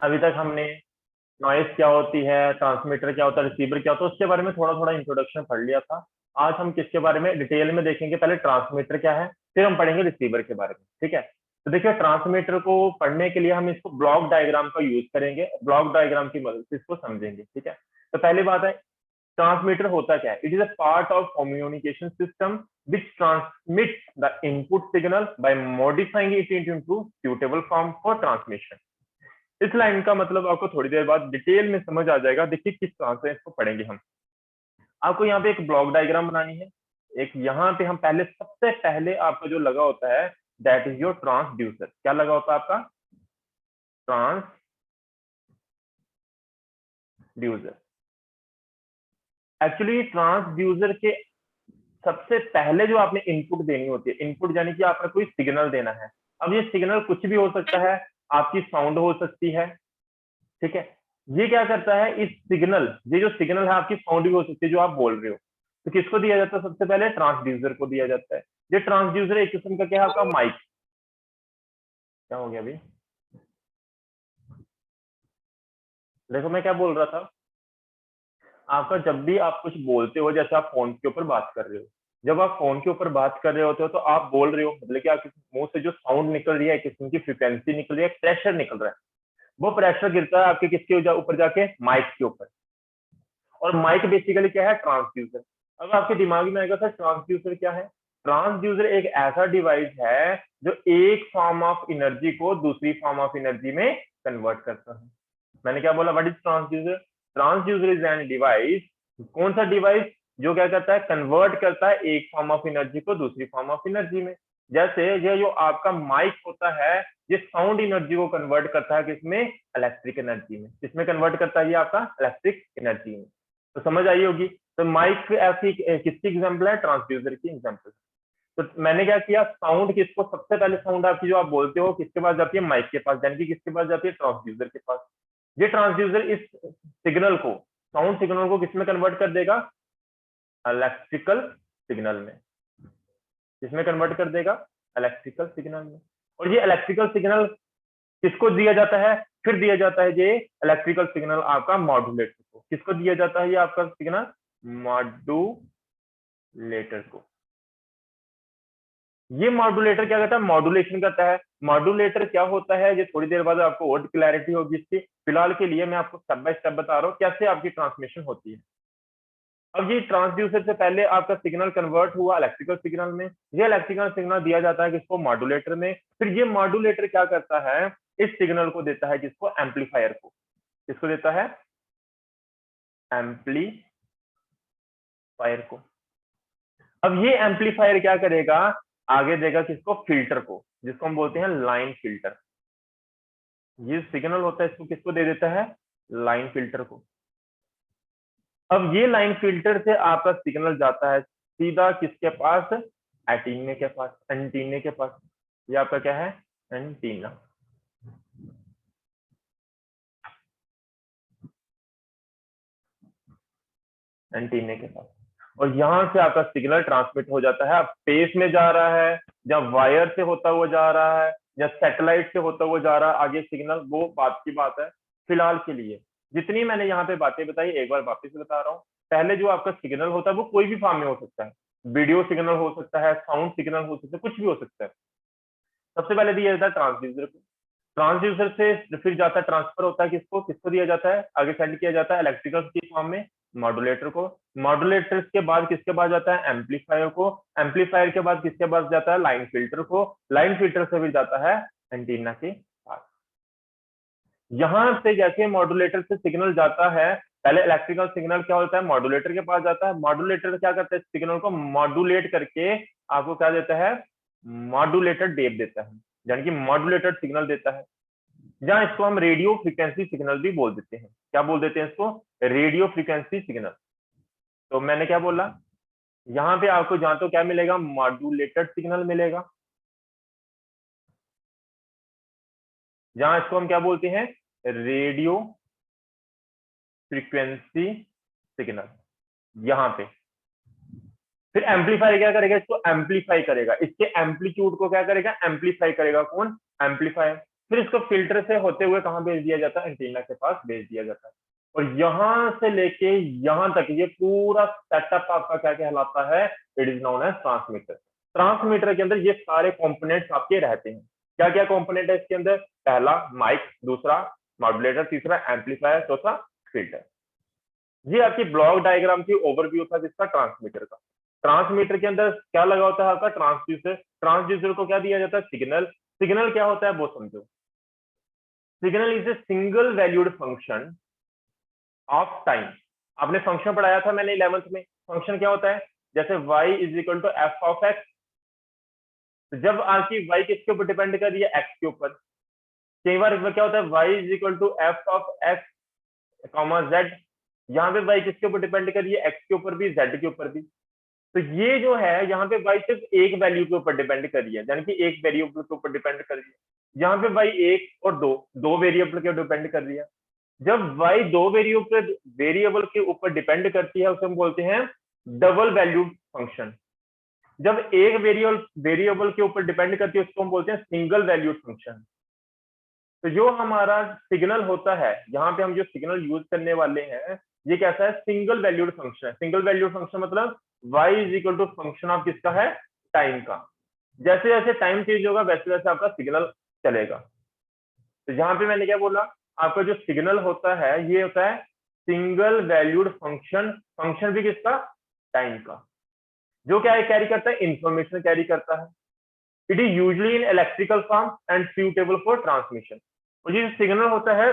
अभी तक हमने नॉइस क्या होती है, ट्रांसमीटर क्या होता है, रिसीवर क्या होता है, उसके बारे में थोड़ा थोड़ा इंट्रोडक्शन पढ़ लिया था। आज हम किसके बारे में डिटेल में देखेंगे, पहले ट्रांसमीटर क्या है, फिर हम पढ़ेंगे रिसीवर के बारे में, ठीक है। तो देखिए, ट्रांसमीटर को पढ़ने के लिए हम इसको ब्लॉक डायग्राम का यूज करेंगे, ब्लॉक डायग्राम की मदद से इसको समझेंगे, ठीक है। तो पहली बात है, ट्रांसमीटर होता क्या है? It is a part of communication system which transmits the input signal by modifying it into suitable form for transmission। इस लाइन का मतलब आपको थोड़ी देर बाद डिटेल में समझ आ जाएगा। देखिए किस तरह से इसको पढ़ेंगे हम। आपको यहाँ पे एक ब्लॉक डायग्राम बनानी है। एक यहाँ पे हम पहले, सबसे पहले आपका जो लगा होता है दैट इज योर ट्रांसड्यूसर। क्या लगा होता है आपका? ट्रांसड्यूसर। एक्चुअली ट्रांसड्यूसर के सबसे पहले जो आपने इनपुट देनी होती है, इनपुट यानी कि आपने कोई सिग्नल देना है। अब ये सिग्नल कुछ भी हो सकता है, आपकी साउंड हो सकती है, ठीक है। ये क्या करता है, इस सिग्नल, ये जो सिग्नल है आपकी साउंड भी हो सकती है जो आप बोल रहे हो, तो किसको दिया जाता है? सबसे पहले ट्रांसड्यूसर को दिया जाता है। ये ट्रांसड्यूसर एक किस्म का क्या है आपका? माइक। क्या हो गया अभी? देखो मैं क्या बोल रहा था, आपका जब भी आप कुछ बोलते हो, जैसे आप फोन के ऊपर बात कर रहे हो, जब आप फोन के ऊपर बात कर रहे होते हो तो आप बोल रहे हो, मतलब कि आपके मुंह से जो साउंड निकल रही है, किस्म की फ्रिक्वेंसी निकल रही है, प्रेशर निकल रहा है, वो प्रेशर गिरता है आपके किसके ऊपर जाके? माइक के ऊपर। और माइक बेसिकली क्या है? ट्रांसड्यूसर। अब आपके दिमाग में आएगा सर ट्रांसड्यूसर क्या है? ट्रांसड्यूसर एक ऐसा डिवाइस है जो एक फॉर्म ऑफ एनर्जी को दूसरी फॉर्म ऑफ एनर्जी में कन्वर्ट करता है। मैंने क्या बोला? What is transducer? Transducer is an device. कौन सा डिवाइस? जो क्या करता है? कन्वर्ट करता है एक फॉर्म ऑफ एनर्जी को दूसरी फॉर्म ऑफ एनर्जी में। जैसे ये जो आपका माइक होता है, ये साउंड एनर्जी को कन्वर्ट करता है किसमें? इलेक्ट्रिक एनर्जी में। किसमें कन्वर्ट करता है ये आपका? इलेक्ट्रिक एनर्जी में। तो समझ आई होगी। तो माइक ऐसी किसकी एग्जाम्पल है? ट्रांसड्यूसर की एग्जाम्पल। तो मैंने क्या किया, साउंड किसको, सबसे पहले साउंड आपकी जो आप बोलते हो किसके पास जाती है? माइक के पास, यानी कि किसके पास जाती है? ट्रांसड्यूसर के पास। ये ट्रांसड्यूसर इस सिग्नल को, साउंड सिग्नल को किसमें कन्वर्ट कर देगा? इलेक्ट्रिकल सिग्नल में। किसमें कन्वर्ट कर देगा? इलेक्ट्रिकल सिग्नल में। और ये इलेक्ट्रिकल सिग्नल किसको दिया जाता है? फिर दिया जाता है ये इलेक्ट्रिकल सिग्नल आपका मॉड्यूलेटर को। किसको दिया जाता है ये आपका सिग्नल? मॉड्यूलेटर को। ये मॉड्यूलेटर क्या करता है? मॉड्यूलेशन करता है। मॉड्यूलेटर क्या होता है, ये थोड़ी देर बाद आपको और क्लैरिटी होगी इसकी। फिलहाल के लिए मैं आपको स्टेप बाय स्टेप बता रहा हूँ कैसे आपकी ट्रांसमिशन होती है। अब ये ट्रांसड्यूसर से पहले आपका सिग्नल कन्वर्ट हुआ इलेक्ट्रिकल सिग्नल में। ये इलेक्ट्रिकल सिग्नल दिया जाता है किसको? मॉड्यूलेटर में। फिर ये मॉड्यूलेटर क्या करता है? इस सिग्नल को देता है किसको? एम्पलीफायर को। किसको देता है? एम्पलीफायर को। अब ये एम्पलीफायर क्या करेगा? आगे देगा किसको? फिल्टर को, जिसको हम बोलते हैं लाइन फिल्टर। ये सिग्नल होता है, इसको किसको दे देता है? लाइन फिल्टर को। अब ये लाइन फिल्टर से आपका सिग्नल जाता है सीधा किसके पास? एंटीने के पास। एंटीने के पास। ये आपका क्या है? एंटीना। एंटीने के पास। और यहां से आपका सिग्नल ट्रांसमिट हो जाता है। अब स्पेस में जा रहा है, या वायर से होता हुआ जा रहा है, या सैटेलाइट से होता हुआ जा रहा है आगे सिग्नल, वो बात की बात है। फिलहाल के लिए जितनी मैंने यहाँ पे बातें बताई, एक बार वापस बता रहा हूँ। पहले जो आपका सिग्नल होता है वो कोई भी फॉर्म में हो सकता है। वीडियो सिग्नल हो सकता है, साउंड सिग्नल हो सकता है, कुछ भी हो सकता है। सबसे पहले दिया जाता है ट्रांसड्यूसर को। ट्रांसड्यूसर से फिर जाता है, ट्रांसफर होता है किसको? किसको दिया जाता है? आगे सेंड किया जाता है इलेक्ट्रिकल की फॉर्म में मॉड्यूलेटर को। मॉड्यूलेटर के बाद किसके पास जाता है? एम्पलीफायर को। एम्पलीफायर के बाद किसके पास जाता है? लाइन फिल्टर को। लाइन फिल्टर से भी जाता है एंटीना के पास। यहां से जैसे मॉड्यूलेटर से सिग्नल जाता है, पहले इलेक्ट्रिकल सिग्नल क्या होता है? मॉड्यूलेटर के पास जाता है। मॉड्यूलेटर क्या करता है? सिग्नल को मॉड्यूलेट करके आपको क्या देता है? मॉड्यूलेटेड वेव देता है, यानी कि मॉड्यूलेटेड सिग्नल देता है। जहां इसको हम रेडियो फ्रीक्वेंसी सिग्नल भी बोल देते हैं। क्या बोल देते हैं इसको? Radio frequency signal. तो मैंने क्या बोला, यहाँ पे आपको जहां तो क्या मिलेगा? मॉड्यूलेटेड सिग्नल मिलेगा। जहां इसको हम क्या बोलते हैं? Radio frequency signal. यहाँ पे फिर एम्पलीफायर क्या करेगा? इसको एम्पलीफाई करेगा, इसके एम्पलीट्यूड को क्या करेगा? एम्पलीफाई करेगा। कौन? एम्पलीफायर। फिर इसको फिल्टर से होते हुए कहाँ भेज दिया जाता है, एंटीना के पास भेज दिया जाता है। और यहां से लेके यहां तक ये पूरा सेटअप आपका क्या कहलाता है, it is known as transmitter. Transmitter के अंदर ये सारे कंपोनेंट्स आपके रहते हैं। क्या क्या कंपोनेंट है इसके अंदर, पहला माइक, दूसरा मॉड्यूलेटर, तीसरा एम्पलीफायर, चौथा फिल्टर। ये आपकी ब्लॉक डायग्राम की ओवरव्यू था जिसका ट्रांसमीटर का। ट्रांसमीटर के अंदर क्या लगा होता है आपका, ट्रांसड्यूसर। ट्रांसड्यूसर को क्या दिया जाता है, सिग्नल। सिग्नल क्या होता है वो समझो। Signal is a single valued function of time. आपने फंक्शन पढ़ाया था मैंने 11th में, फंक्शन क्या होता है, जैसे y is equal to f of x. जब आपकी y किसके ऊपर डिपेंड कर रही है, x के ऊपर। कई बार क्या होता है, y is equal to f of x comma z. यहाँ पे y किसके ऊपर डिपेंड कर रही है, x के ऊपर भी, z के ऊपर भी। तो ये जो है यहाँ पे y सिर्फ एक वैल्यू के ऊपर डिपेंड कर रही है, यानी कि एक वेरिएबल के ऊपर डिपेंड कर रही है। यहाँ पे y एक और दो वेरिएबल के ऊपर डिपेंड कर रही है। जब y दो वेरिएबल के ऊपर डिपेंड करती है उसे हम बोलते हैं डबल वैल्यूड फंक्शन। जब एक वेरिएबल के ऊपर डिपेंड करती है उसको हम बोलते हैं सिंगल वैल्यूड फंक्शन। तो जो हमारा सिग्नल होता है, यहाँ पे हम जो सिग्नल यूज करने वाले हैं, ये कैसा है, सिंगल वैल्यूड फंक्शन है। सिंगल वैल्यूड फंक्शन मतलब y is equal to function of किसका है, टाइम का। जैसे जैसे टाइम चेंज होगा वैसे वैसे आपका सिग्नल चलेगा। तो यहाँ पे मैंने क्या बोला, आपका जो सिग्नल होता है ये होता है सिंगल वैल्यूड फंक्शन। फंक्शन भी किसका, टाइम का। जो क्या है, कैरी करता है, इंफॉर्मेशन कैरी करता है। It is usually in electrical form and suitable for transmission. और ये सिग्नल होता है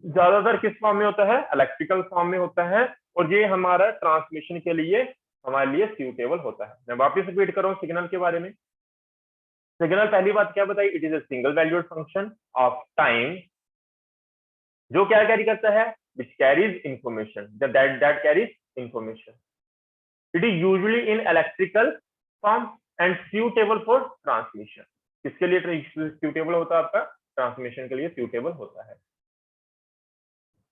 ज्यादातर किस फॉर्म में होता है, इलेक्ट्रिकल फॉर्म में होता है। और ये हमारा ट्रांसमिशन के लिए हमारे लिए सुटेबल होता है। मैं वापस रिपीट कर रहा हूँ सिग्नल के बारे में। सिग्नल पहली बात क्या बताई, it is a single valued function of time, जो क्या कैरी करता है, which carries information, that carries information. It is usually in electrical form and suitable for transmission. किसके लिए suitable होता है आपका, ट्रांसमिशन के लिए suitable होता है।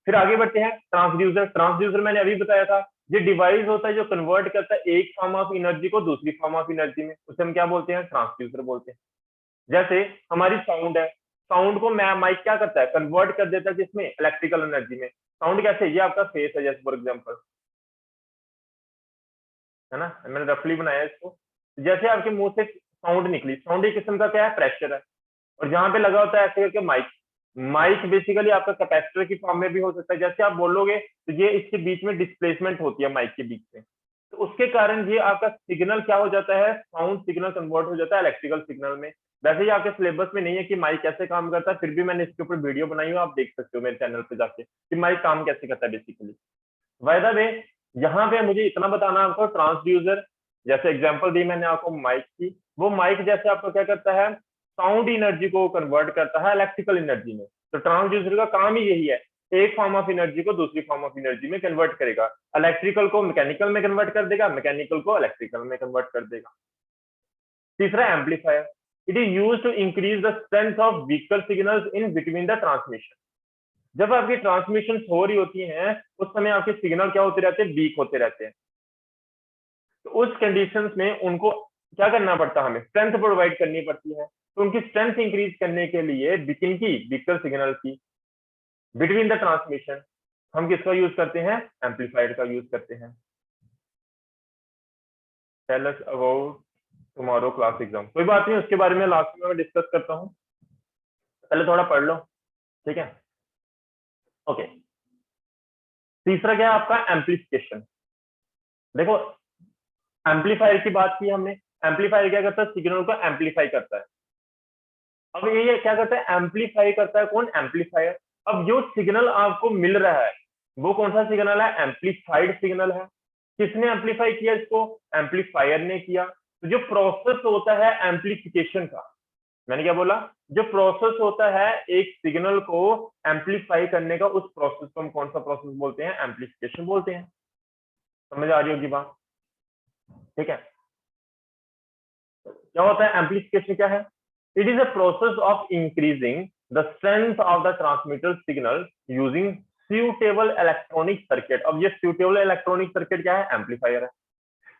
फिर आगे बढ़ते हैं, ट्रांसड्यूसर। ट्रांसड्यूसर मैंने अभी बताया था, ये डिवाइस होता है जो कन्वर्ट करता है एक फॉर्म ऑफ एनर्जी को दूसरी फॉर्म ऑफ एनर्जी में, उसे हम क्या बोलते हैं, ट्रांसड्यूसर बोलते हैं। जैसे हमारी साउंड है, साउंड को माइक क्या करता है, कन्वर्ट कर देता है किसमें, इलेक्ट्रिकल एनर्जी में। साउंड कैसे, ये आपका फेस है जैसे फॉर एग्जांपल, है ना, मैंने रफली बनाया इसको। जैसे आपके मुंह से साउंड निकली, साउंड एक किस्म का क्या है, प्रेशर है। और जहां पे लगा होता है ऐसे करके माइक, माइक बेसिकली आपका कैपेसिटर की फॉर्म में भी हो सकता है। जैसे आप बोलोगे तो ये इसके बीच में डिस्प्लेसमेंट होती है माइक के बीच में, तो उसके कारण ये आपका सिग्नल क्या हो जाता है, साउंड सिग्नल कन्वर्ट हो जाता है इलेक्ट्रिकल सिग्नल में। वैसे ही आपके सिलेबस में नहीं है कि माइक कैसे काम करता है, फिर भी मैंने इसके ऊपर वीडियो बनाई हुई, आप देख सकते हो मेरे चैनल पे जाके कि माइक काम कैसे करता है बेसिकली। बाय द वे, यहाँ पे मुझे इतना बताना आपको, ट्रांसड्यूसर जैसे एग्जांपल दी मैंने आपको माइक की, वो माइक जैसे आपको क्या करता है, साउंड एनर्जी को कन्वर्ट करता है इलेक्ट्रिकल एनर्जी में। तो ट्रांसड्यूसर का काम ही यही है, एक फॉर्म ऑफ एनर्जी को दूसरी फॉर्म ऑफ एनर्जी में कन्वर्ट करेगा। इलेक्ट्रिकल को मैकेनिकल में कन्वर्ट कर देगा, मैकेनिकल को इलेक्ट्रिकल में कन्वर्ट कर देगा। तीसरा amplifier, it is used to increase the strength of vehicle signals in between the transmission. जब आपकी ट्रांसमिशन हो रही होती है उस समय आपके सिग्नल क्या होते रहते हैं, वीक होते रहते हैं। तो उस कंडीशंस में उनको क्या करना पड़ता है, हमें स्ट्रेंथ प्रोवाइड करनी पड़ती है। तो उनकी स्ट्रेंथ इंक्रीज करने के लिए किन की, व्हीकल सिग्नल की बिटवीन द ट्रांसमिशन हम किसका यूज करते हैं, एम्पलीफायर का यूज करते हैं। Tell us about tomorrow class exam, कोई बात नहीं, उसके बारे में लास्ट में मैं डिस्कस करता हूँ, पहले थोड़ा पढ़ लो, ठीक है। ओके, तीसरा क्या है आपका, एम्पलीफिकेशन। देखो एम्पलीफायर की बात की हमने, एम्पलीफायर क्या करता है, सिग्नल को एम्पलीफाई करता है। अब ये क्या करता है, एम्पलीफाई करता है कौन, एम्पलीफायर। अब जो सिग्नल आपको मिल रहा है वो कौन सा सिग्नल है, एम्पलीफाइड सिग्नल है। किसने एम्पलीफाई किया इसको, एम्पलीफायर ने किया। तो जो प्रोसेस होता है एम्पलीफिकेशन का, मैंने क्या बोला, जो प्रोसेस होता है एक सिग्नल को एम्पलीफाई करने का, उस प्रोसेस को हम कौन सा प्रोसेस बोलते हैं, एम्पलीफिकेशन बोलते हैं। समझ आ रही होगी बात, ठीक है। क्या होता है एम्पलीफिकेशन, क्या है, it is a process of increasing the strength of the transmitter signal using suitable electronic circuit. अब ये suitable इलेक्ट्रॉनिक सर्किट क्या है, एम्पलीफायर है।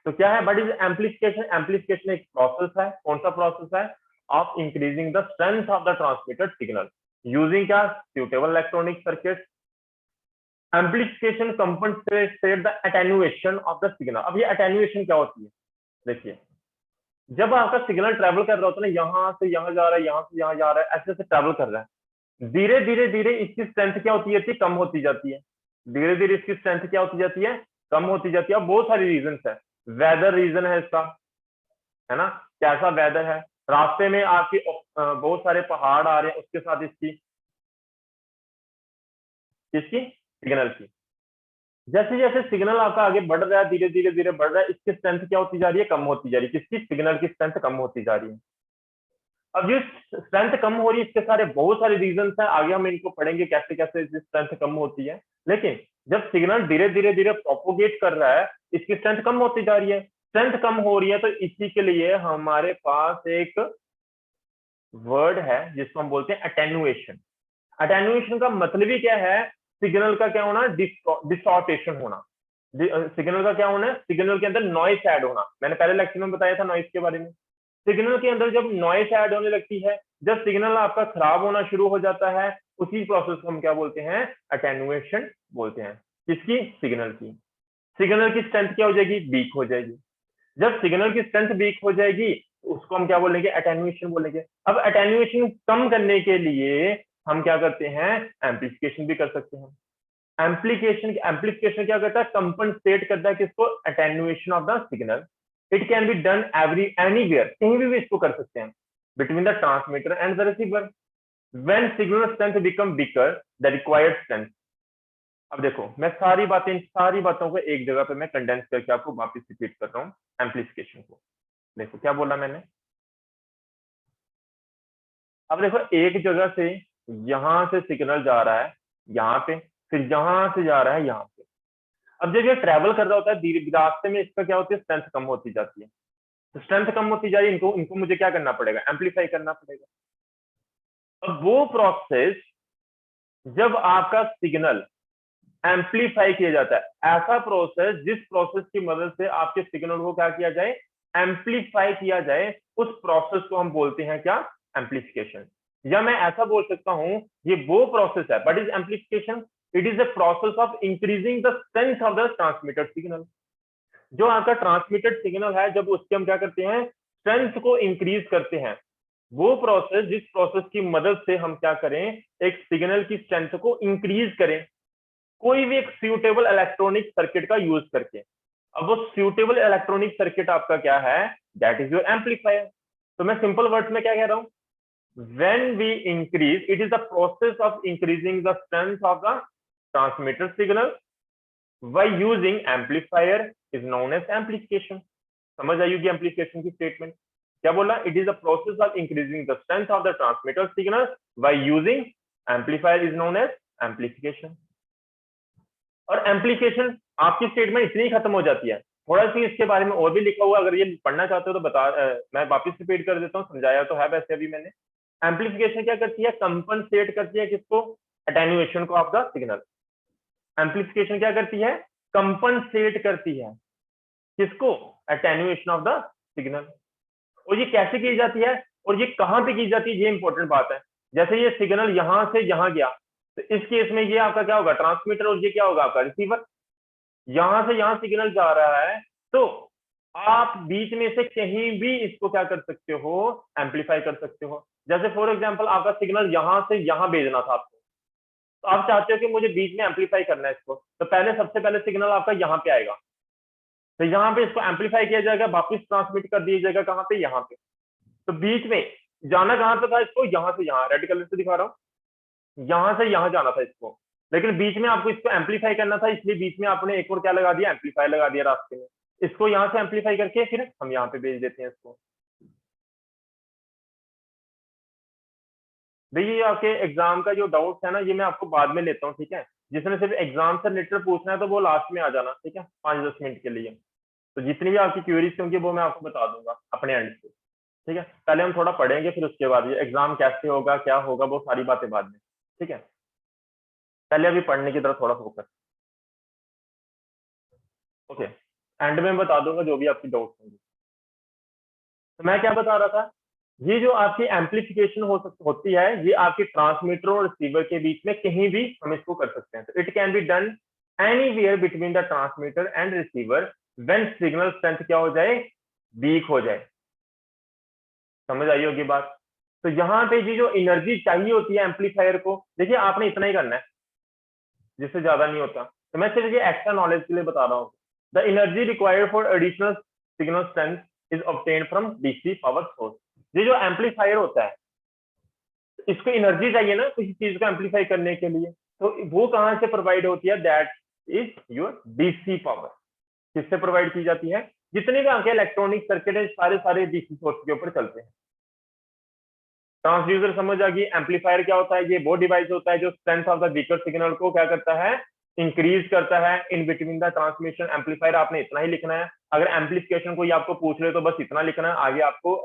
तो क्या है, व्हाट इज एम्पलीफिकेशन, एम्पलीफिकेशन एक प्रोसेस है, कौन सा प्रोसेस है, of increasing the strength of the transmitted signal using क्या suitable electronic circuits. Amplification compensates the attenuation of the signal. अब ये attenuation क्या होती है? देखिए, जब आपका सिग्नल ट्रेवल कर रहा होता है ना, यहाँ से यहाँ जा रहा है, यहाँ से यहाँ जा रहा है, ऐसे ऐसे ट्रेवल कर रहा है, धीरे धीरे धीरे इसकी स्ट्रेंथ क्या होती है? कम होती जाती है। धीरे धीरे इसकी स्ट्रेंथ क्या होती जाती है? कम होती जाती है। बहुत सारी रीजन है, वेदर रीजन है इसका, है ना, कैसा वेदर है, रास्ते में आपकी बहुत सारे पहाड़ आ रहे हैं, उसके साथ इसकी सिग्नल की, जैसे जैसे सिग्नल आपका आगे बढ़ रहा है, धीरे धीरे धीरे बढ़ रहा है, इसकी स्ट्रेंथ क्या होती जा रही है? कम होती जा रही है। किसकी? सिग्नल की स्ट्रेंथ कम होती जा रही है। अब ये स्ट्रेंथ कम हो रही है, इसके सारे बहुत सारे रीजन हैं, आगे हम इनको पढ़ेंगे कैसे कैसे स्ट्रेंथ कम होती है। लेकिन जब सिग्नल धीरे धीरे धीरे प्रोपोगेट कर रहा है, इसकी स्ट्रेंथ कम होती जा रही है। स्ट्रेंथ कम हो रही है तो इसी के लिए हमारे पास एक वर्ड है जिसको हम बोलते हैं अटेन्युएशन। अटेन्युएशन का मतलब ही क्या है? सिग्नल का क्या होना? डिस्टॉर्टेशन होना। सिग्नल का क्या होना? सिग्नल के अंदर नॉइस ऐड होना। मैंने पहले लेक्चर में बताया था नॉइस के बारे में। सिग्नल के अंदर जब नॉइस ऐड होने लगती है, जब सिग्नल आपका खराब होना शुरू हो जाता है, उसी प्रोसेस को हम क्या बोलते हैं? अटेन्युएशन बोलते हैं। किसकी? सिग्नल की। सिग्नल की स्ट्रेंथ क्या हो जाएगी? वीक हो जाएगी। जब सिग्नल की स्ट्रेंथ वीक हो जाएगी, उसको हम क्या बोलेंगे? अटेन्युएशन बोलेंगे। अब अटेन्युएशन कम करने के लिए हम क्या करते हैं? एम्प्लीफिकेशन भी कर सकते हैं। एम्प्लीफिकेशन क्या करता है? कंपनसेट करता है किसको? Attenuation of the signal. It can be done anywhere, कहीं भी इसको कर सकते हैं, between the transmitter and the receiver. When signal strength become weaker the required strength. अब देखो, मैं सारी बातों को एक जगह पे मैं कंडेंस करके आपको वापस रिपीट कर रहा हूँ एम्प्लीफिकेशन को। देखो क्या बोला मैंने। अब देखो, एक जगह से यहां से सिग्नल जा रहा है यहाँ पे, फिर यहां से जा रहा है यहाँ पे। अब जब ये ट्रेवल कर रहा होता है धीरे रास्ते में, इसका क्या होती है? स्ट्रेंथ कम होती जाती है। तो स्ट्रेंथ कम होती जा रही है, इनको मुझे क्या करना पड़ेगा? एम्पलीफाई करना पड़ेगा। अब वो प्रोसेस जब आपका सिग्नल एम्पलीफाई किया जाता है, ऐसा प्रोसेस जिस प्रोसेस की मदद से आपके सिग्नल को क्या किया जाए? एम्पलीफाई किया जाए, उस प्रोसेस को हम बोलते हैं क्या? एम्पलीफिकेशन। या मैं ऐसा बोल सकता हूं, ये वो प्रोसेस है, but is amplification, it is the process of increasing the strength of the transmitted signal. जो आपका ट्रांसमिटेड सिग्नल है, जब उसके हम क्या करते हैं? स्ट्रेंथ को इंक्रीज करते हैं। वो प्रोसेस जिस प्रोसेस की मदद से हम क्या करें? एक सिग्नल की स्ट्रेंथ को इंक्रीज करें, कोई भी एक सूटेबल इलेक्ट्रॉनिक सर्किट का यूज करके। अब वो सूटेबल इलेक्ट्रॉनिक सर्किट आपका क्या है? That is your amplifier. तो मैं सिंपल वर्ड्स में क्या कह रहा हूं? when we increase, it is the process of increasing the strength of the transmitter signal by using amplifier is known as amplification. समझ आई होगी एम्पलीफिकेशन की स्टेटमेंट। क्या बोला? It is the process of increasing the strength of the transmitter signal by using amplifier is known as amplification. और amplification आपकी statement इतनी ही खत्म हो जाती है। थोड़ा सी इसके बारे में और भी लिखा हुआ, अगर ये पढ़ना चाहते हो तो मैं वापस रिपीट कर देता हूँ, समझाया तो है वैसे अभी मैंने। एम्पलीफिकेशन क्या करती है? कंपनसेट करती है किसको? अटेन्युएशन को ऑफ द सिग्नल। एम्पलीफिकेशन क्या करती है? कंपनसेट करती है किसको? Attenuation of the signal. और ये कैसे की जाती है और ये कहां पे की जाती है, ये इंपॉर्टेंट बात है। जैसे ये सिग्नल यहां से यहां गया, तो इस केस में ये आपका क्या होगा? ट्रांसमीटर, और ये क्या होगा? आपका रिसीवर। यहां से यहां सिग्नल जा रहा है, तो आप बीच में से कहीं भी इसको क्या कर सकते हो? एम्पलीफाई कर सकते हो। जैसे फॉर एग्जांपल आपका सिग्नल यहां से यहां भेजना था आपको, तो आप चाहते हो कि मुझे बीच में एम्पलीफाई करना है इसको, तो सबसे पहले सिग्नल आपका यहाँ पे आएगा, तो यहाँ पे इसको एम्पलीफाई किया जाएगा, वापस ट्रांसमिट कर दिया जाएगा कहाँ पे? यहाँ पे। तो बीच में जाना कहाँ पे था इसको? यहाँ से यहाँ, रेड कलर से दिखा रहा हूँ, यहाँ से यहाँ जाना था इसको, लेकिन बीच में आपको इसको एम्पलीफाई करना था, इसलिए बीच में आपने एक और क्या लगा दिया? एम्पलीफायर लगा दिया रास्ते में। इसको यहाँ से एम्पलीफाई करके फिर हम यहाँ पे भेज देते हैं इसको। देखिए आपके एग्जाम का जो डाउट है ना, ये मैं आपको बाद में लेता हूँ, ठीक है? जिसने सिर्फ एग्जाम से रिलेटेड पूछना है तो वो लास्ट में आ जाना, ठीक है, 5-10 मिनट के लिए। तो जितनी भी आपकी क्वेरीज होंगी वो मैं आपको बता दूंगा अपने एंड से, ठीक है? पहले हम थोड़ा पढ़ेंगे, फिर उसके बाद ये एग्जाम कैसे होगा, क्या होगा, वो सारी बातें बाद में, ठीक है? पहले अभी पढ़ने की तरफ थोड़ा फोकस। ओके, एंड में बता दूंगा जो भी आपकी डाउट होंगी। तो मैं क्या बता रहा था? ये जो आपकी एम्पलीफिकेशन होती है, ये आपके ट्रांसमीटर और रिसीवर के बीच में कहीं भी हम इसको कर सकते हैं। तो it can be done anywhere between the transmitter and receiver when signal strength क्या हो जाए, वीक हो जाए। समझ आई होगी बात। तो यहाँ पे ये जो एनर्जी चाहिए होती है एम्पलीफायर को, देखिए आपने इतना ही करना है, जिससे ज्यादा नहीं होता। तो मैं सिर्फ ये एक्स्ट्रा नॉलेज के लिए बता रहा हूँ। The energy required for additional signal strength is obtained from DC power source. ये जो एम्पलीफायर होता है, इसको एनर्जी चाहिए ना किसी चीज को एम्पलीफाई करने के लिए, तो वो कहाँ से प्रोवाइड होती है, that is your DC power. किससे प्रोवाइड की जाती है, जितने भी आपके इलेक्ट्रॉनिक सर्किट है सारे सारे डीसी सोर्स के ऊपर चलते हैं। ट्रांसड्यूसर समझ आ गई। एम्पलीफायर क्या होता है, ये वो डिवाइस होता है जो strength of the weaker signal को क्या करता है, इंक्रीज करता है इन बिटवीन द ट्रांसमिशन। एम्पलीफायर आपने इतना ही लिखना है। अगर एम्पलीफिकेशन कोई आपको पूछ ले तो बस इतना लिखना है, आगे आपको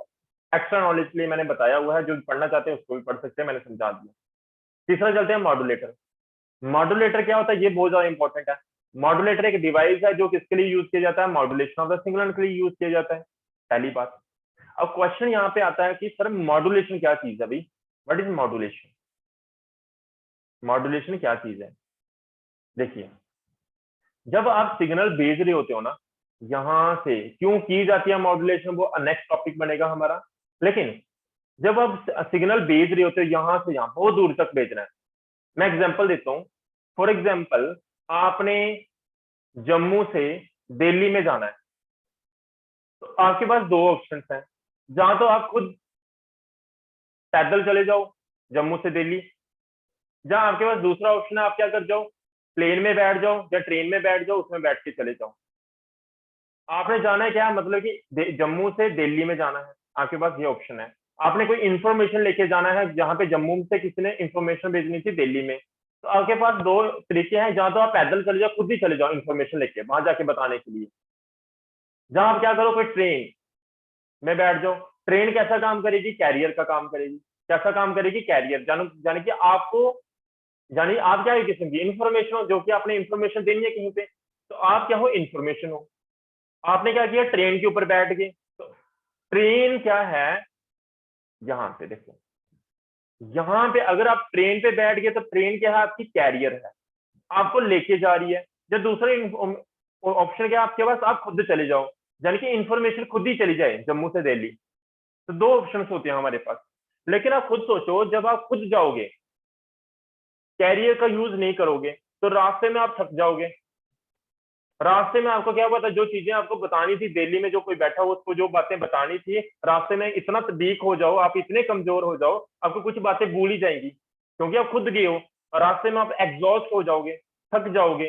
एक्स्ट्रा नॉलेज के लिए मैंने बताया हुआ है, जो पढ़ना चाहते हैं उसको भी पढ़ सकते हैं, मैंने समझा दिया। तीसरा चलते हैं मॉड्यूलेटर। मॉड्यूलेटर क्या होता है, ये बहुत ज्यादा इंपॉर्टेंट है। मॉड्यूलेटर एक डिवाइस है जो किसके लिए यूज किया जाता है, मॉड्यूलेशन ऑफ द सिग्नल के लिए यूज किया जाता है, पहली बात। अब क्वेश्चन यहाँ पे आता है कि सर मॉड्यूलेशन क्या चीज है भाई, व्हाट इज मॉड्यूलेशन, मॉड्यूलेशन क्या चीज है। देखिए, जब आप सिग्नल भेज रहे होते हो ना, यहां से क्यों की जाती है मॉड्यूलेशन, वो नेक्स्ट टॉपिक बनेगा हमारा। लेकिन जब आप सिग्नल भेज रहे होते हो यहां से यहां बहुत दूर तक भेजना है, मैं एग्जांपल देता हूँ। फॉर एग्जांपल, आपने जम्मू से दिल्ली में जाना है, तो आपके पास दो ऑप्शन हैं। जहां तो आप खुद पैदल चले जाओ जम्मू से दिल्ली, जहां आपके पास दूसरा ऑप्शन है आप क्या कर जाओ, प्लेन में बैठ जाओ या ट्रेन में बैठ जाओ, उसमें बैठ के चले जाओ। आपने जाना है क्या, मतलब कि जम्मू से दिल्ली में जाना है, आपके पास ये ऑप्शन है। आपने कोई इंफॉर्मेशन लेके जाना है, जहां पे जम्मू से किसी ने इंफॉर्मेशन भेजनी थी दिल्ली में, तो आपके पास दो तरीके हैं। जहां तो आप पैदल चले जाओ, खुद ही चले जाओ इंफॉर्मेशन लेके वहां जाके बताने के लिए। जहां आप क्या करो, कोई ट्रेन में बैठ जाओ। ट्रेन कैसा काम करेगी, कैरियर का काम करेगी। कैसा काम करेगी, कैरियर, जानो यानी कि आपको, यानी आप क्या एक किस्म की इंफॉर्मेशन हो, जो कि आपने इंफॉर्मेशन देनी है कहीं पे, तो आप क्या हो, इंफॉर्मेशन हो। आपने क्या किया, ट्रेन के ऊपर बैठ गए। तो ट्रेन क्या है, यहां पे देखो, यहां पे अगर आप ट्रेन पे बैठ गए तो ट्रेन क्या है, आपकी कैरियर है, आपको लेके जा रही है। जब दूसरा ऑप्शन क्या है आपके पास, आप खुद चले जाओ, यानी कि इंफॉर्मेशन खुद ही चली जाए जम्मू से दिल्ली। तो दो ऑप्शन होते हैं हमारे पास। लेकिन आप खुद सोचो, जब आप खुद जाओगे, कैरियर का यूज नहीं करोगे, तो रास्ते में आप थक जाओगे। रास्ते में आपको क्या पता, जो चीजें आपको बतानी थी दिल्ली में, जो कोई बैठा हो उसको जो बातें बतानी थी, रास्ते में इतना वीक हो जाओ, आप इतने कमजोर हो जाओ, आपको कुछ बातें भूल ही जाएंगी, क्योंकि आप खुद गए हो। और रास्ते में आप एग्जॉस्ट हो जाओगे, थक जाओगे,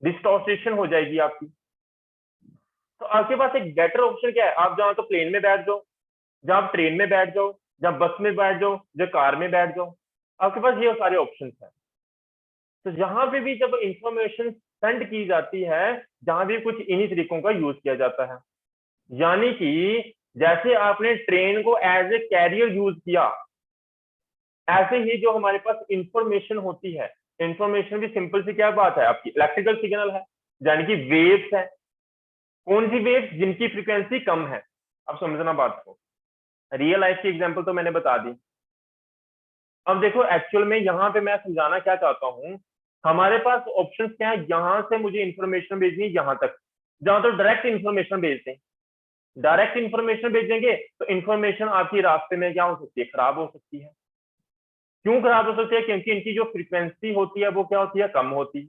डिस्टॉर्शन हो जाएगी आपकी। तो आपके पास एक बेटर ऑप्शन क्या है, आप जहाँ तो प्लेन में बैठ जाओ, जहाँ आप ट्रेन में बैठ जाओ, जहाँ बस में बैठ जाओ, जहाँ कार में बैठ जाओ, आपके पास ये सारे ऑप्शन हैं। तो जहां पे भी जब इंफॉर्मेशन सेंड की जाती है, जहां भी कुछ इन्हीं तरीकों का यूज किया जाता है। यानी कि जैसे आपने ट्रेन को एज ए कैरियर यूज किया, ऐसे ही जो हमारे पास इंफॉर्मेशन होती है, इंफॉर्मेशन भी सिंपल सी क्या बात है, आपकी इलेक्ट्रिकल सिग्नल है, यानी कि वेव्स है। कौन सी वेव्स, जिनकी फ्रीक्वेंसी कम है। अब समझना बात को, रियल लाइफ की एग्जांपल तो मैंने बता दी। अब देखो एक्चुअल में यहाँ पे मैं समझाना क्या चाहता हूँ, हमारे पास ऑप्शंस क्या है, यहाँ से मुझे इंफॉर्मेशन भेजनी है यहाँ तक, जहां तो डायरेक्ट इंफॉर्मेशन भेजते हैं। डायरेक्ट इंफॉर्मेशन भेजेंगे तो इंफॉर्मेशन आपकी रास्ते में क्या हो सकती है, खराब हो सकती है। क्यों खराब हो सकती है, क्योंकि इनकी जो फ्रीक्वेंसी होती है वो क्या होती है, कम होती है।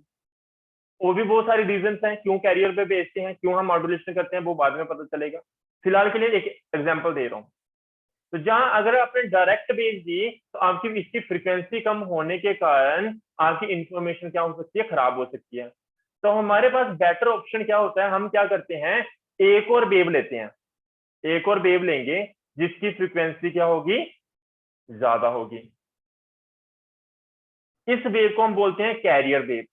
और भी बहुत सारे रीजन हैं क्यों कैरियर पे भेजते हैं, क्यों हम मॉड्यूलेशन करते हैं, वो बाद में पता चलेगा। फिलहाल के लिए एक एग्जाम्पल दे रहा हूँ। तो जहां अगर आपने डायरेक्ट भेज दी, तो आपकी इसकी फ्रीक्वेंसी कम होने के कारण आपकी इंफॉर्मेशन क्या हो सकती है, खराब हो सकती है। तो हमारे पास बेटर ऑप्शन क्या होता है, हम क्या करते हैं, एक और वेव लेते हैं। एक और वेव लेंगे जिसकी फ्रीक्वेंसी क्या होगी, ज्यादा होगी। इस वेव को हम बोलते हैं कैरियर वेव।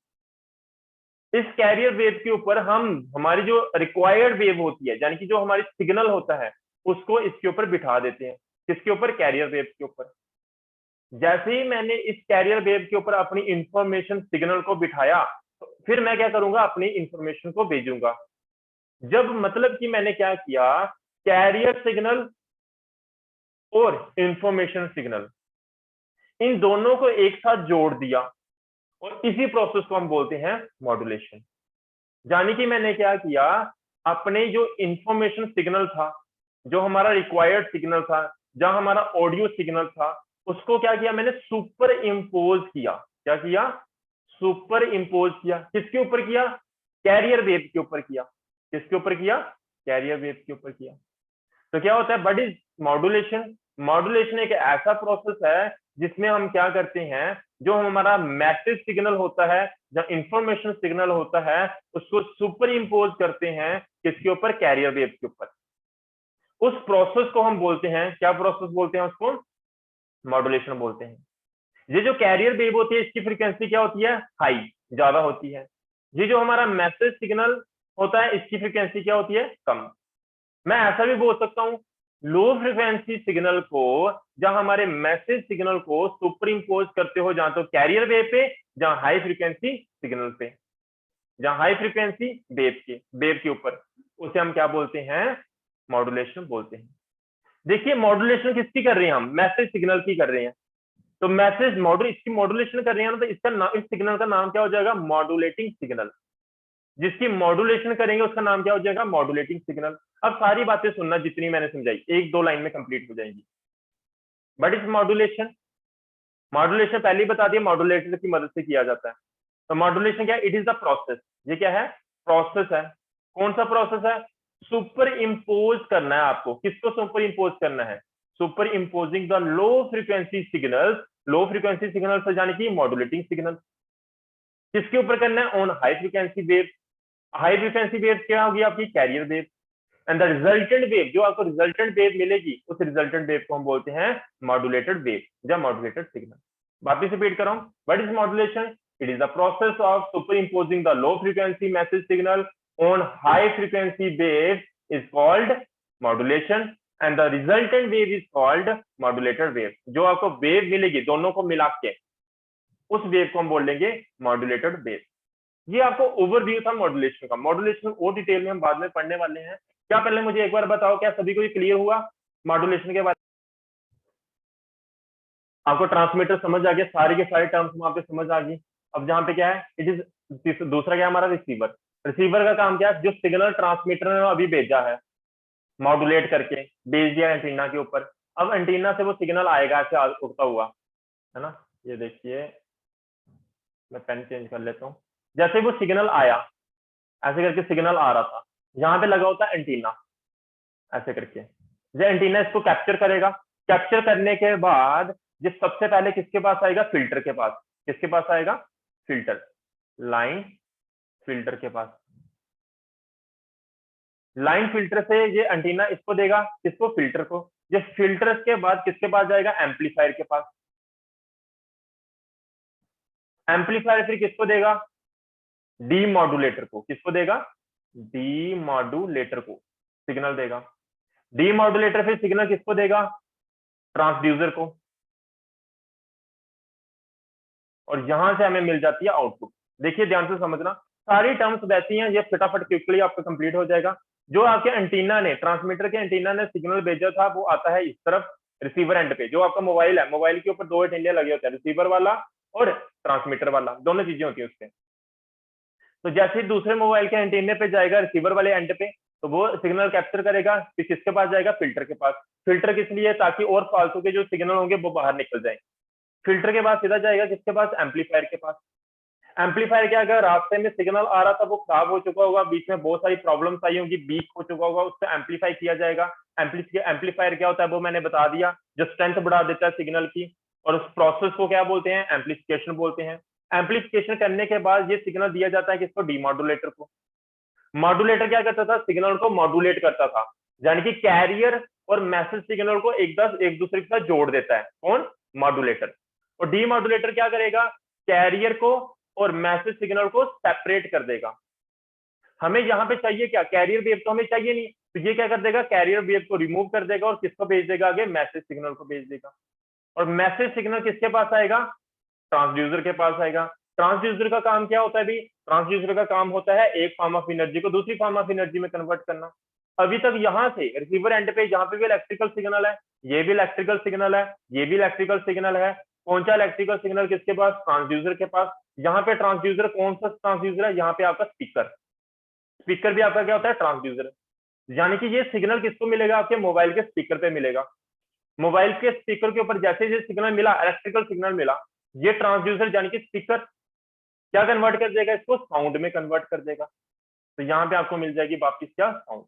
इस कैरियर वेव के ऊपर हम हमारी जो रिक्वायर्ड वेव होती है, यानी कि जो हमारी सिग्नल होता है, उसको इसके ऊपर बिठा देते हैं। किसके ऊपर, कैरियर वेव के ऊपर। जैसे ही मैंने इस कैरियर वेव के ऊपर अपनी इंफॉर्मेशन सिग्नल को बिठाया, तो फिर मैं क्या करूंगा, अपनी इंफॉर्मेशन को भेजूंगा। जब मतलब कि मैंने क्या किया, कैरियर सिग्नल और इंफॉर्मेशन सिग्नल, इन दोनों को एक साथ जोड़ दिया और इसी प्रोसेस को हम बोलते हैं मॉड्यूलेशन। यानी कि मैंने क्या किया, अपने जो इंफॉर्मेशन सिग्नल था, जो हमारा रिक्वायर्ड सिग्नल था, जहां हमारा ऑडियो सिग्नल था, उसको क्या किया मैंने, सुपर इम्पोज किया। क्या किया, सुपर इम्पोज किया। किसके ऊपर किया, कैरियर वेव के ऊपर किया। किसके ऊपर किया, कैरियर वेव के ऊपर किया। तो क्या होता है, व्हाट इज मॉड्यूलेशन? मॉड्यूलेशन एक ऐसा प्रोसेस है जिसमें हम क्या करते हैं, जो हमारा मैसेज सिग्नल होता है, जो इंफॉर्मेशन सिग्नल होता है, उसको सुपर इम्पोज करते हैं किसके ऊपर, कैरियर वेव के ऊपर। उस प्रोसेस को हम बोलते हैं, क्या प्रोसेस बोलते हैं उसको, मॉड्यूलेशन बोलते हैं। ये जो कैरियर वेव होती है, इसकी फ्रीक्वेंसी क्या होती है, हाई, ज्यादा होती है। ये जो हमारा मैसेज सिग्नल होता है, इसकी फ्रीक्वेंसी क्या होती है, कम। मैं ऐसा भी बोल सकता हूँ, लो फ्रीक्वेंसी सिग्नल को, जहां हमारे मैसेज सिग्नल को सुपर इम्पोज करते हो, जहां तो कैरियर वेव पे, जहां हाई फ्रीक्वेंसी सिग्नल पे, जहां हाई फ्रीक्वेंसी वेव के ऊपर, उसे हम क्या बोलते हैं, मॉड्यूलेशन बोलते हैं। देखिए मॉड्यूलेशन किसकी कर रहे हैं हम, मैसेज सिग्नल की कर रहे हैं। तो मैसेज मॉड्यूल, इसकी मॉड्यूलेशन कर रहे हैं ना, तो इसका नाम, इस सिग्नल का नाम क्या हो जाएगा, मॉड्यूलेटिंग सिग्नल। जिसकी मॉड्यूलेशन करेंगे उसका नाम क्या हो जाएगा, मॉड्यूलेटिंग सिग्नल। अब सारी बातें सुनना जितनी मैंने समझाई, एक दो लाइन में कंप्लीट हो जाएंगी। बट इस मॉड्यूलेशन, मॉड्यूलेशन पहले ही बता दिया, मॉड्यूलेटर की मदद से किया जाता है। तो मॉड्यूलेशन क्या है, इट इज द प्रोसेस। ये क्या है, प्रोसेस है। कौन सा प्रोसेस है, सुपर इम्पोज करना है आपको। किसको सुपर इम्पोज करना है, super imposing the low frequency signals, low frequency signal से जाने की मॉड्यूलेटिंग सिग्नल। किसके ऊपर करना है, on high frequency wave. High frequency wave क्या होगी आपकी, carrier wave. And the resultant wave, जो आपको रिजल्टेंट वेव मिलेगी, उस रिजल्टेंट वेव को हम बोलते हैं मॉड्यूलेटेड वेव या मॉड्यूलेटेड सिग्नल। वापिस रिपीट कर रहा हूं, what is modulation? It is the process of super imposing the low frequency message signal on high frequency wave is called modulation, and the resultant wave is called modulated wave. जो आपको wave मिलेगी दोनों को मिला के, उस wave को हम बोल देंगे मॉड्यूलेटेड वेव। ये आपको ओवरव्यू था मॉड्यूलेशन का। मॉड्यूलेशन और डिटेल में हम बाद में पढ़ने वाले हैं। क्या पहले मुझे एक बार बताओ, क्या सभी को ये क्लियर हुआ मॉड्यूलेशन के बारे में? आपको ट्रांसमीटर समझ आ गया, सारे के सारे टर्म्स वहां पे समझ आ गई। अब जहां पे क्या है, इट इज दूसरा क्या है हमारा, रिसीवर। रिसीवर का काम क्या है, जो सिग्नल ट्रांसमीटर ने अभी भेजा है, मॉड्यूलेट करके भेज दिया एंटीना के ऊपर। अब एंटीना से वो सिग्नल आएगा ऐसे उड़ता हुआ, है ना। ये देखिए, मैं पेन चेंज कर लेता हूँ। जैसे वो सिग्नल आया, ऐसे करके सिग्नल आ रहा था, यहाँ पे लगा होता है एंटीना, ऐसे करके ये एंटीना इसको कैप्चर करेगा। कैप्चर करने के बाद ये सबसे पहले किसके पास आएगा, फिल्टर के पास। किसके पास आएगा, फिल्टर, लाइन फिल्टर के पास। लाइन फिल्टर से ये एंटीना इसको देगा, किसको, फिल्टर को। ये फिल्टर के बाद किसके पास जाएगा, एम्पलीफायर के पास। एम्पलीफायर फिर किसको देगा, डीमॉड्यूलेटर को। किसको देगा, डीमॉड्यूलेटर को सिग्नल देगा। डीमॉड्यूलेटर फिर सिग्नल किसको देगा, ट्रांसड्यूसर को। और यहां से हमें मिल जाती है आउटपुट। देखिए ध्यान से समझना, सारी टर्म्स वैसी हैं, ये फटाफट क्विकली आपका कंप्लीट हो जाएगा। जो आपके एंटीना ने, ट्रांसमीटर के एंटीना ने सिग्नल भेजा था, वो आता है इस तरफ रिसीवर एंड पे। जो आपका मोबाइल है, मोबाइल के ऊपर दो एंटीना लगे होते हैं, रिसीवर वाला और ट्रांसमीटर वाला, दोनों चीजें होती है उससे। तो जैसे ही दूसरे मोबाइल के एंटीने पे जाएगा, रिसीवर वाले एंड पे, तो वो सिग्नल कैप्चर करेगा, फिर किसके पास जाएगा, फिल्टर के पास। फिल्टर किस लिए, ताकि और फालतू के जो सिग्नल होंगे वो बाहर निकल जाए। फिल्टर के बाद सीधा जाएगा किसके पास, एम्पलीफायर के पास। एम्पलीफायर क्या, अगर रास्ते में सिग्नल आ रहा था वो खराब हो चुका होगा, बीच में बहुत सारी प्रॉब्लम्स आई होंगी, वीक हो चुका होगा, उसको एम्पलीफाई किया जाएगा। एम्पलीफायर क्या होता है वो मैंने बता दिया, जो स्ट्रेंथ बढ़ा देता है सिग्नल की। और उस प्रोसेस को क्या बोलते हैं, एम्पलीफिकेशन बोलते हैं। एम्पलीफिकेशन करने के बाद ये सिग्नल दिया जाता है किसको, डीमॉड्यूलेटर को। मॉड्यूलेटर क्या करता था, सिग्नल को मॉड्यूलेट करता था, यानी कि कैरियर और मैसेज सिग्नल को एक दूसरे के साथ जोड़ देता है। कौन, मॉड्यूलेटर। और डीमॉड्यूलेटर क्या करेगा, कैरियर को और मैसेज सिग्नल को सेपरेट कर देगा। हमें यहाँ पे चाहिए क्या, कैरियर वेव तो हमें चाहिए नहीं, तो ये क्या कर देगा, कैरियर वेव को रिमूव कर देगा और किसको भेज देगा आगे, मैसेज सिग्नल को भेज देगा। और मैसेज सिग्नल किसके पास आएगा, ट्रांसड्यूसर के पास आएगा। ट्रांसड्यूसर का काम क्या होता है भी, ट्रांसड्यूसर का काम होता है एक फॉर्म ऑफ एनर्जी को दूसरी फॉर्म ऑफ एनर्जी में कन्वर्ट करना। अभी तक यहाँ से रिसीवर एंड पे यहाँ पे भी इलेक्ट्रिकल सिग्नल है, ये भी इलेक्ट्रिकल सिग्नल है, ये भी इलेक्ट्रिकल सिग्नल है। पहुंचा इलेक्ट्रिकल सिग्नल किसके पास? ट्रांसड्यूसर के पास। यहाँ पे ट्रांसड्यूसर कौन सा ट्रांसड्यूसर है? यहाँ पे आपका स्पीकर। स्पीकर भी आपका क्या होता है? ट्रांसड्यूसर। यानी कि ये सिग्नल किसको मिलेगा? आपके मोबाइल के स्पीकर पे मिलेगा। मोबाइल के स्पीकर के ऊपर जैसे ये सिग्नल मिला, इलेक्ट्रिकल सिग्नल मिला, ये ट्रांसड्यूसर यानी कि स्पीकर क्या कन्वर्ट कर देगा? इसको साउंड में कन्वर्ट कर देगा। तो यहाँ पे आपको मिल जाएगी वापिस क्या? साउंड।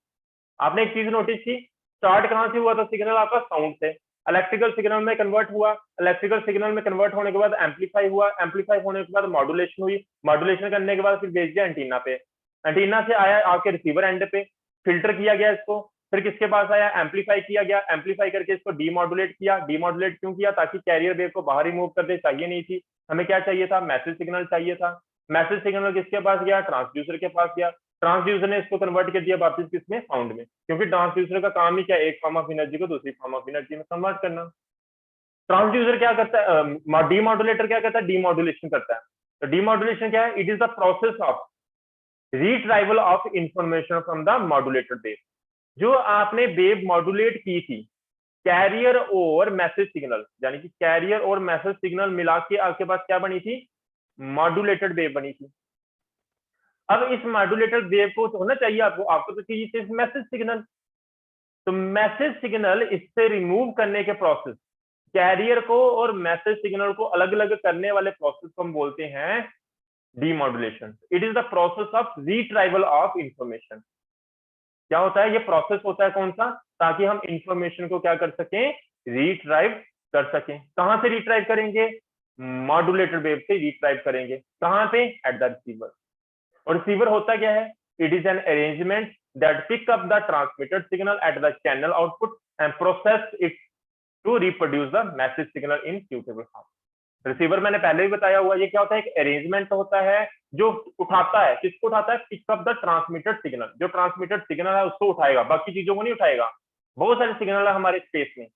आपने एक चीज नोटिस की, स्टार्ट कहां से हुआ था सिग्नल? आपका साउंड से। इलेक्ट्रिकल सिग्नल में कन्वर्ट हुआ, इलेक्ट्रिकल सिग्नल में कन्वर्ट होने के बाद एम्पलीफाई हुआ, एम्पलीफाई होने के बाद मॉड्यूलेशन हुई, मॉड्यूलेशन करने के बाद फिर भेज दिया एंटीना पे, एंटीना से आया आपके रिसीवर एंड पे, फिल्टर किया गया इसको, फिर किसके पास आया? एम्पलीफाई किया गया, एम्पलीफाई करके इसको डीमॉड्यूलेट किया। डीमॉड्यूलेट क्यों किया? ताकि कैरियर वेव को बाहर रिमूव कर दे, चाहिए नहीं थी हमें। क्या चाहिए था? मैसेज सिग्नल चाहिए था। मैसेज सिग्नल किसके पास गया? ट्रांसड्यूसर के पास गया। ट्रांसड्यूसर ने इसको कन्वर्ट कर दिया वापस किसमें? साउंड में, क्योंकि ट्रांसड्यूसर का काम ही क्या? एक फॉर्म ऑफ एनर्जी को दूसरी फॉर्म ऑफ एनर्जी में कन्वर्ट करना। ट्रांसड्यूसर क्या करता है? डीमॉड्यूलेटर क्या करता है? डीमॉड्यूलेशन करता है। तो डीमॉड्यूलेशन क्या है? It is the process of retrieval of information from the modulated wave. जो आपने वेव मॉड्यूलेट की थी, कैरियर और मैसेज सिग्नल, यानी कि कैरियर और मैसेज सिग्नल मिला के आपके पास क्या बनी थी? मॉड्यूलेटेड वेव बनी थी। अब इस मॉड्यूलेटेड वेव को तो होना चाहिए आपको तो चाहिए सिर्फ मैसेज सिग्नल। तो मैसेज सिग्नल इससे रिमूव करने के प्रोसेस, कैरियर को और मैसेज सिग्नल को अलग अलग करने वाले प्रोसेस को हम बोलते हैं demodulation. It is the process of retrieval of information. क्या होता है? ये प्रोसेस होता है कौन सा? ताकि हम इंफॉर्मेशन को क्या कर सकें? रिट्राइव कर सकें। कहां से रिट्राइव करेंगे? मॉड्यूलेटेड वेव से रिट्राइव करेंगे। कहां पे? At the receiver. और रिसीवर होता क्या है? It is an arrangement that pick up the transmitted signal at the channel output and process it to reproduce the message signal in suitable form. Receiver मैंने पहले भी बताया हुआ, ये क्या होता है? एक अरेंजमेंट होता है जो उठाता है, किसको उठाता है? Pick up the transmitted signal. जो ट्रांसमिटेड सिग्नल है उसको उठाएगा, बाकी चीजों को नहीं उठाएगा। बहुत सारे सिग्नल है हमारे स्पेस में,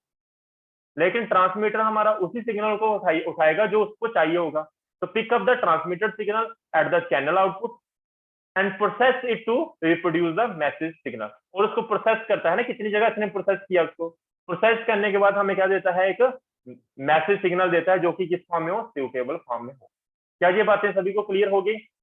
लेकिन ट्रांसमीटर हमारा उसी सिग्नल को उठाएगा जो उसको चाहिए होगा। तो pick up the transmitted signal at the channel output and process it to reproduce the message signal. और उसको प्रोसेस करता है ना, कितनी जगह इसने प्रोसेस किया, उसको प्रोसेस करने के बाद हमें क्या देता है? एक मैसेज सिग्नल देता है जो कि किस फॉर्म में हो? सुटेबल फॉर्म में हो। क्या ये बातें सभी को क्लियर होगी?